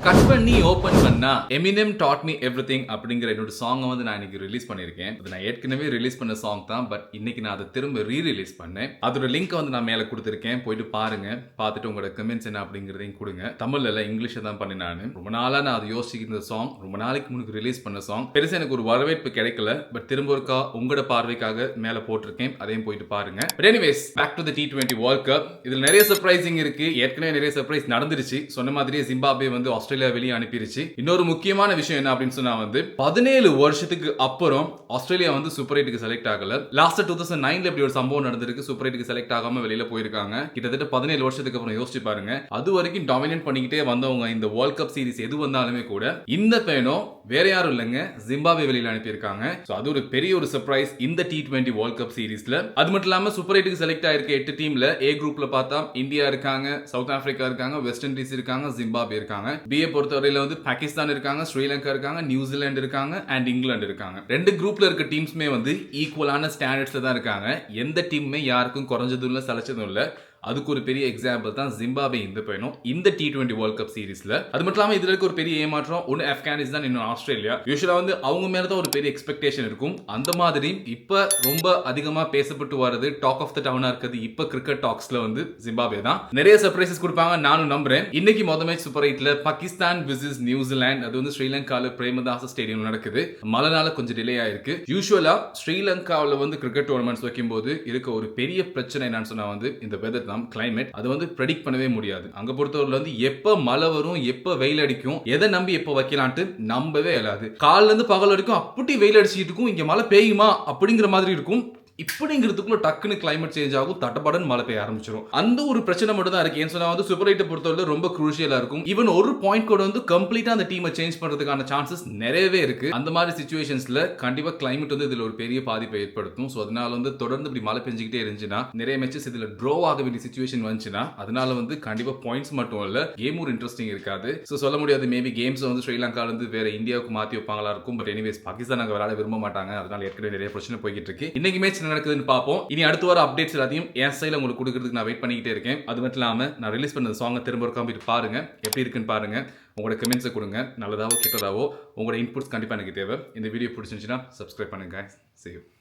Cut பண்ணி open பண்ணா Eminem dot me everything அப்படிங்கிற என்னோட சாங்கை வந்து நான் இன்னைக்கு ரிலீஸ் பண்ணியிருக்கேன். அது நான் ஏற்கனவே ரிலீஸ் பண்ண சாங் தான், பட் இன்னைக்கு நான் அதை திரும்ப ரீரிலீஸ் பண்ணேன். அதோட லிங்க் வந்து நான் மேலே கொடுத்துருக்கேன், போயிட்டு பாருங்க. பார்த்துட்டு உங்களோட கமெண்ட்ஸ் என்ன அப்படிங்கிறதையும் கொடுங்க. தமிழ்ல இல்ல, இங்கிலீஷ்ல தான் பண்ணி நான் ரொம்ப நாளா நான் அதை யோசிக்கிற சாங், ரொம்ப நாளைக்கு முன்னாடி ரிலீஸ் பண்ண சாங். பெருசாக எனக்கு ஒரு வரவேற்பு கிடைக்கல, பட் திரும்ப ஒருக்கா உங்களோட பார்வைக்காக மேலே போட்டிருக்கேன், அதையும் போயிட்டு பாருங்க. But anyways, back to the T20 world cup. இதில் நிறைய சர்ப்ரைசிங் இருக்கு. ஏற்கனவே நிறைய சர்ப்ரைஸ் நடந்துருச்சு. சொன்ன மாதிரியே ஜிம்பாப்வே வந்து ஆஸ்திரேலியா வெளியே அனுப்பிடுச்சு. இன்னொரு முக்கியமான விஷயம் என்ன அப்படின்னு சொன்னா வந்து 17 வருஷத்துக்கு அப்புறம் ஆஸ்திரேலியா வந்து சூப்பர் 8க்கு செலக்ட் ஆகல. லாஸ்ட் 2009ல இப்படி ஒரு சம்பவம் நடந்திருக்கு. சூப்பர் 8க்கு செலக்ட் ஆகாம வெளியில போயிருக்காங்க. கிட்டத்தட்ட 17 வருஷத்துக்கு அப்புறம் யோசிச்சு பாருங்க. அது வரைக்கும் டாமினேட் பண்ணிக்கிட்டே வந்தவங்க இந்த வேர்ல்ட் கப் சீரிஸ் எது வந்தாலுமே கூட இந்த பேனோ வேற யாரும் இல்லைங்க, ஜிம்பாப்வே வெளியில அனுப்பியிருக்காங்க. அது ஒரு பெரிய ஒரு சர்ப்ரைஸ் இந்த T20 வேர்ல்ட் கப் சீரிஸ்ல. அது மட்டும் இல்லாம சூப்பர் 8க்கு செலக்ட் ஆயிருக்க 8 டீம்ல ஏ குரூப்ல பார்த்தா இந்தியா இருக்காங்க, சவுத் ஆப்பிரிக்கா இருக்காங்க, வெஸ்ட் இண்டீஸ் இருக்காங்க, ஜிம்பாப்வே இருக்காங்க. பிஏ பொறுத்தவரையில வந்து பாகிஸ்தான் இருக்காங்க, ஸ்ரீலங்கா இருக்காங்க, நியூசிலாந்து இருக்காங்க அண்ட் இங்கிலாந்து இருக்காங்க. ரெண்டு குரூப்ல இருக்க டீம்ஸ்மே வந்து ஈக்குவலான ஸ்டாண்டர்ட்ஸ்ல தான் இருக்காங்க. எந்த டீமுமே யாருக்கும் குறைஞ்சதும் இல்ல சளைச்சதும் இல்ல. அதுக்கு ஒரு பெரிய எக்ஸாம்பிள் தான் ஜிம்பாப்வே இந்த பயணம் இந்த T20 வேர்ல்ட் கப் சீரிஸ்ல. அது மட்டும் இல்லாம இதுல இருக்க ஒரு பெரிய ஏமாற்றம் ஒன்னு ஆப்கானிஸ்தான், இன்னும் ஆஸ்திரேலியா. யூசுவலா வந்து அவங்க மேல தான் ஒரு பெரிய எக்ஸ்பெக்டேஷன் இருக்கும். அந்த மாதிரி இப்ப ரொம்ப அதிகமா பேசப்பட்டு வரது, டாக் ஆஃப் த டவுனா இருக்குது இப்ப கிரிக்கெட் டாக்ஸ்ல வந்து ஜிம்பாப்வே தான். நிறைய சர்ப்ரைசஸ் கொடுப்பாங்க நானும் நம்புறேன். இன்னைக்கு மொத மேட்ச் சூப்பர் 8ல பாகிஸ்தான் விசஸ் நியூசிலாந்து. அது வந்து ஸ்ரீலங்கால பிரேமதாச ஸ்டேடியம் நடக்குது. மழைனால கொஞ்சம் டிலே ஆயிருக்கு. யூசுவலா ஸ்ரீலங்காவில் வந்து கிரிக்கெட் டோர்னமெண்ட்ஸ் வைக்கும்போது இருக்க ஒரு பெரிய பிரச்சனை என்னன்னு சொன்னா வந்து இந்த வெதர் கிளைமேட். அது வந்து ப்ரெடிக்ட் பண்ணவே முடியாது. அங்க பொறுத்தவரையில வந்து எப்ப மழை வரும், எப்ப வெயில் அடிக்கும், எதை நம்பி எப்ப வைக்கலான்ட்டு நம்பவே இயலாது. காலைல இருந்து பகல் வரைக்கும் அப்படி வெயில் அடிச்சிட்டு இருக்கும், இங்க மழை பெய்யுமா அப்படிங்கிற மாதிரி இருக்கும். இப்படிங்கிறதுக்குள்ள டக்குன்னு கிளைமேட் சேஞ்ச் ஆகும், தட்டப்படன் மழை பெய்ய ஆரம்பிச்சிடும். அந்த ஒரு பிரச்சனை மட்டும் தான் இருக்கு. ஏன்னு சொன்னா வந்து சூப்பர் 8 பொறுத்தவரை ரொம்ப குரூஷியலா இருக்கும். ஈவன் ஒரு பாயிண்ட் கூட வந்து கம்ப்ளீட்டா அந்த டீமை சேஞ்ச் பண்றதுக்கான சான்சஸ் நிறையவே இருக்கு. அந்த மாதிரி சிச்சுவேஷன்ஸ்ல கண்டிப்பா கிளைமேட் வந்து இதுல ஒரு பெரிய பாதிப்பை ஏற்படுத்தும். சோ அதனால வந்து தொடர்ந்து இப்படி மழை பெஞ்சிக்கிட்டே இருந்துச்சுன்னா, நிறைய மேட்சஸ் இதுல ட்ரோ ஆக வேண்டிய சிச்சுவேஷன் வந்துச்சுன்னா, அதனால வந்து கண்டிப்பா பாயிண்ட்ஸ் மட்டும் இல்ல, கேம் ஒரு இன்ட்ரெஸ்டிங் இருக்காது. சோ சொல்ல முடியாது, மேபி கேம்ஸ் வந்து ஸ்ரீலங்கால இருந்து வேற இந்தியாவுக்கு மாத்தி வைப்பாங்களா இருக்கும். பட் எனிவேஸ் பாகிஸ்தான் அங்க விளையாட விரும்ப மாட்டாங்க. அதனால ஏற்கனவே நிறைய பிரச்சனை போய்கிட்டு இருக்கு. இன்னைக்கு மேட்ச் நடக்குதுன்னு பார்ப்போம். இனி அடுத்து வர அப்டேட்ஸ் எல்லாத்தையும் என் சைடுல உங்களுக்கு கொடுக்கிறதுக்கு நான் வெயிட் பண்ணிக்கிட்டே இருக்கேன். அது மட்டும் இல்லாம நான் ரிலீஸ் பண்ண சாங்கை திரும்ப ஒரு காம்பி பாருங்க, எப்படி இருக்குன்னு பாருங்க. உங்களோட கமெண்ட்ஸை கொடுங்க, நல்லதாவோ கெட்டதாவோ உங்களோட இன்புட்ஸ் கண்டிப்பா எனக்கு தேவை. இந்த வீடியோ பிடிச்சிருந்துச்சுன்னா சப்ஸ்கிரைப் பண்ணுங்க. See you.